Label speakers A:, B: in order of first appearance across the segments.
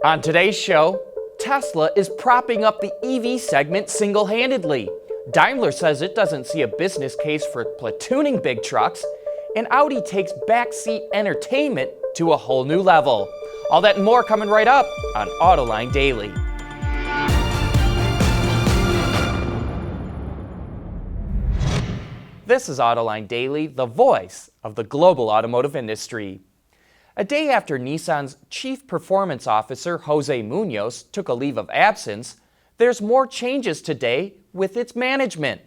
A: On today's show, Tesla is propping up the EV segment single-handedly. Daimler says it doesn't see a business case for platooning big trucks, and Audi takes backseat entertainment to a whole new level. All that and more coming right up on Autoline Daily. This is Autoline Daily, the voice of the global automotive industry. A day after Nissan's Chief Performance Officer, Jose Munoz, took a leave of absence, there's more changes today with its management.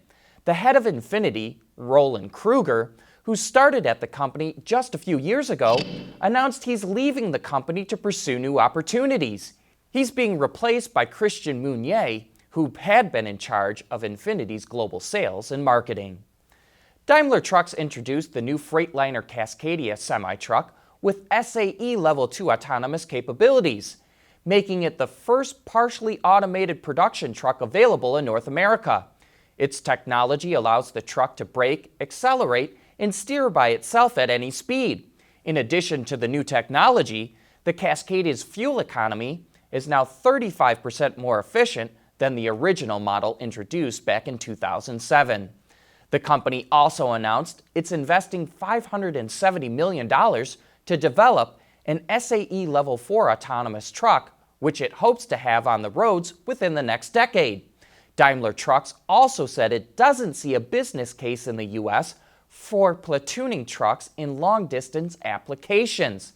A: The head of Infiniti, Roland Kruger, who started at the company just a few years ago, announced he's leaving the company to pursue new opportunities. He's being replaced by Christian Meunier, who had been in charge of Infiniti's global sales and marketing. Daimler Trucks introduced the new Freightliner Cascadia semi-truck with SAE Level 2 autonomous capabilities, making it the first partially automated production truck available in North America. Its technology allows the truck to brake, accelerate, and steer by itself at any speed. In addition to the new technology, the Cascadia's fuel economy is now 35% more efficient than the original model introduced back in 2007. The company also announced it's investing $570 million to develop an SAE Level 4 autonomous truck, which it hopes to have on the roads within the next decade. Daimler Trucks also said it doesn't see a business case in the U.S. for platooning trucks in long-distance applications.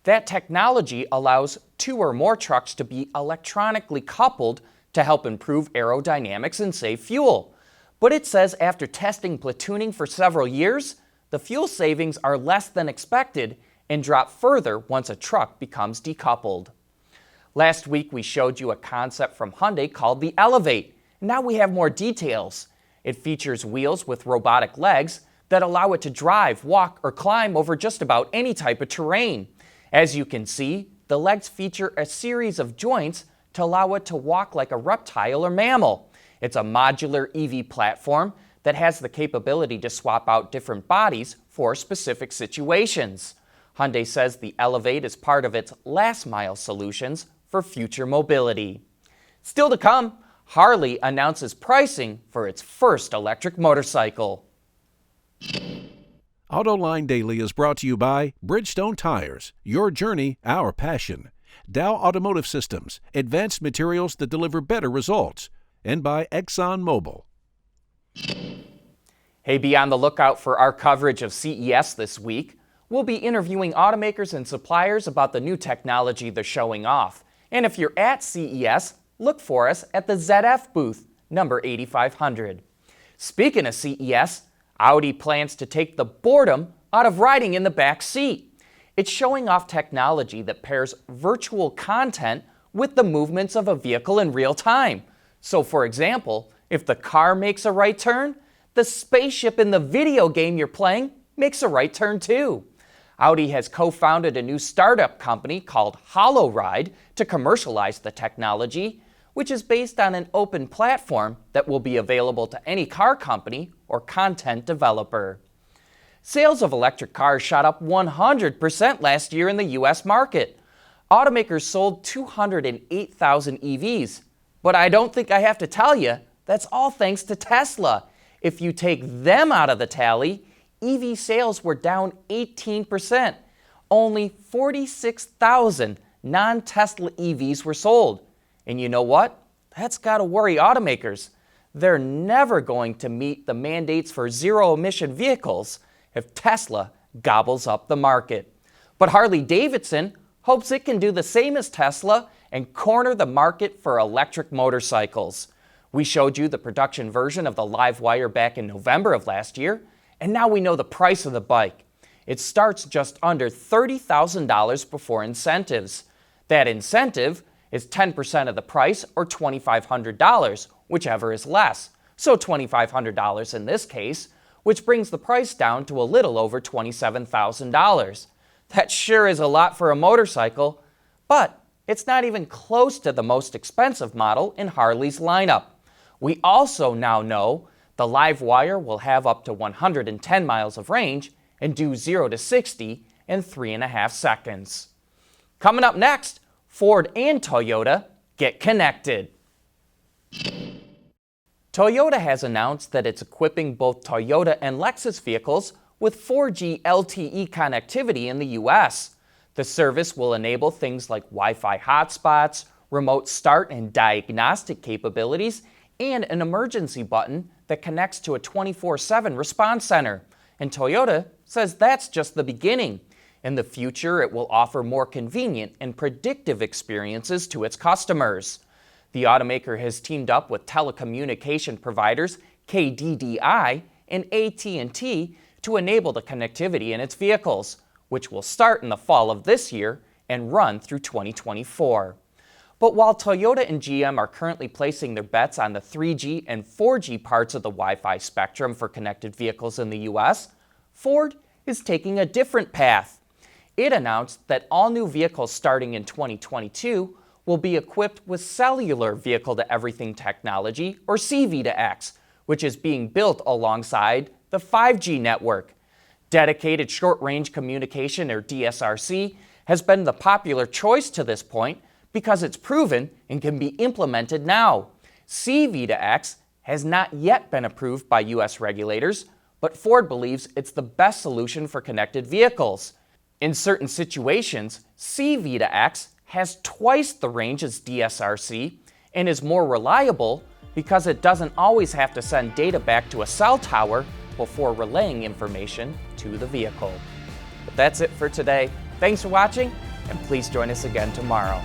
A: That technology allows two or more trucks to be electronically coupled to help improve aerodynamics and save fuel. But it says after testing platooning for several years, the fuel savings are less than expected and drop further once a truck becomes decoupled. Last week we showed you a concept from Hyundai called the Elevate. Now we have more details. It features wheels with robotic legs that allow it to drive, walk, or climb over just about any type of terrain. As you can see, the legs feature a series of joints to allow it to walk like a reptile or mammal. It's a modular EV platform that has the capability to swap out different bodies for specific situations. Hyundai says the Elevate is part of its last-mile solutions for future mobility. Still to come, Harley announces pricing for its first electric motorcycle.
B: Autoline Daily is brought to you by Bridgestone Tires, your journey, our passion. Dow Automotive Systems, advanced materials that deliver better results. And by ExxonMobil.
A: Hey, be on the lookout for our coverage of CES this week. We'll be interviewing automakers and suppliers about the new technology they're showing off. And if you're at CES, look for us at the ZF booth, number 8500. Speaking of CES, Audi plans to take the boredom out of riding in the back seat. It's showing off technology that pairs virtual content with the movements of a vehicle in real time. So for example, if the car makes a right turn, the spaceship in the video game you're playing makes a right turn too. Audi has co-founded a new startup company called HoloRide to commercialize the technology, which is based on an open platform that will be available to any car company or content developer. Sales of electric cars shot up 100% last year in the U.S. market. Automakers sold 208,000 EVs. But I don't think I have to tell you, that's all thanks to Tesla. If you take them out of the tally, EV sales were down 18%. Only 46,000 non-Tesla EVs were sold. And you know what? That's got to worry automakers. They're never going to meet the mandates for zero-emission vehicles if Tesla gobbles up the market. But Harley-Davidson hopes it can do the same as Tesla and corner the market for electric motorcycles. We showed you the production version of the LiveWire back in November of last year, and now we know the price of the bike. It starts just under $30,000 before incentives. That incentive is 10% of the price or $2,500, whichever is less. So $2,500 in this case, which brings the price down to a little over $27,000. That sure is a lot for a motorcycle, but it's not even close to the most expensive model in Harley's lineup. We also now know the LiveWire will have up to 110 miles of range and do 0 to 60 in 3.5 seconds. Coming up next, Ford and Toyota get connected. Toyota has announced that it's equipping both Toyota and Lexus vehicles with 4G LTE connectivity in the US. The service will enable things like Wi-Fi hotspots, remote start and diagnostic capabilities, and an emergency button that connects to a 24/7 response center. And Toyota says that's just the beginning. In the future, it will offer more convenient and predictive experiences to its customers. The automaker has teamed up with telecommunication providers KDDI and AT&T to enable the connectivity in its vehicles, which will start in the fall of this year and run through 2024. But while Toyota and GM are currently placing their bets on the 3G and 4G parts of the Wi-Fi spectrum for connected vehicles in the US, Ford is taking a different path. It announced that all new vehicles starting in 2022 will be equipped with cellular vehicle-to-everything technology, or C-V2X, which is being built alongside the 5G network. Dedicated short-range communication, or DSRC, has been the popular choice to this point because it's proven and can be implemented now. C-V2X has not yet been approved by US regulators, but Ford believes it's the best solution for connected vehicles. In certain situations, C-V2X has twice the range as DSRC and is more reliable because it doesn't always have to send data back to a cell tower before relaying information to the vehicle. But that's it for today. Thanks for watching, and please join us again tomorrow.